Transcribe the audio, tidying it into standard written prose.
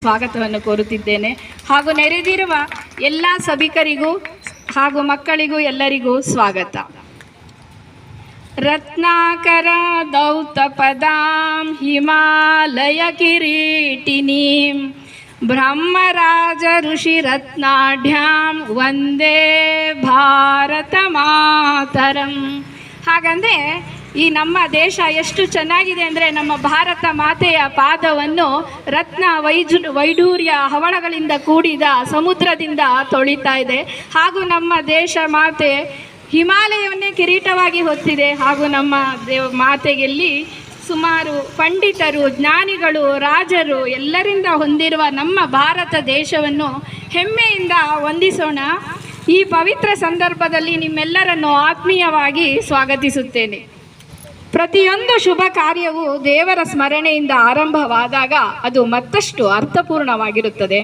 ಸ್ವಾಗತವನ್ನು ಕೋರುತ್ತಿದ್ದೇನೆ ಹಾಗೂ ನೆರೆದಿರುವ ಎಲ್ಲ ಸಭಿಕರಿಗೂ ಹಾಗೂ ಮಕ್ಕಳಿಗೂ ಎಲ್ಲರಿಗೂ ಸ್ವಾಗತ. ರತ್ನಾಕರ ದೌತ ಪದಾಂ ಹಿಮಾಲಯ ಕಿರೀಟಿನೀಂ ಬ್ರಹ್ಮರಾಜ ಋಷಿ ರತ್ನಾಢ್ಯಾಂ ವಂದೇ ಭಾರತ ಮಾತರಂ. ಹಾಗಂದರೆ ಈ ನಮ್ಮ ದೇಶ ಎಷ್ಟು ಚೆನ್ನಾಗಿದೆ ಅಂದರೆ ನಮ್ಮ ಭಾರತ ಮಾತೆಯ ಪಾದವನ್ನು ರತ್ನ ವೈಡೂರ್ಯ ಹವಳಗಳಿಂದ ಕೂಡಿದ ಸಮುದ್ರದಿಂದ ತೊಳಿತಾ ಇದೆ. ಹಾಗೂ ನಮ್ಮ ದೇಶ ಮಾತೆ ಹಿಮಾಲಯವನ್ನೇ ಕಿರೀಟವಾಗಿ ಹೊತ್ತಿದೆ. ಹಾಗೂ ನಮ್ಮ ಮಾತೆಯಲ್ಲಿ ಸುಮಾರು ಪಂಡಿತರು, ಜ್ಞಾನಿಗಳು, ರಾಜರು ಎಲ್ಲರಿಂದ ಹೊಂದಿರುವ ನಮ್ಮ ಭಾರತ ದೇಶವನ್ನು ಹೆಮ್ಮೆಯಿಂದ ವಂದಿಸೋಣ. ಈ ಪವಿತ್ರ ಸಂದರ್ಭದಲ್ಲಿ ನಿಮ್ಮೆಲ್ಲರನ್ನು ಆತ್ಮೀಯವಾಗಿ ಸ್ವಾಗತಿಸುತ್ತೇನೆ. ಪ್ರತಿಯೊಂದು ಶುಭ ಕಾರ್ಯವು ದೇವರ ಸ್ಮರಣೆಯಿಂದ ಆರಂಭವಾದಾಗ ಅದು ಮತ್ತಷ್ಟು ಅರ್ಥಪೂರ್ಣವಾಗಿರುತ್ತದೆ.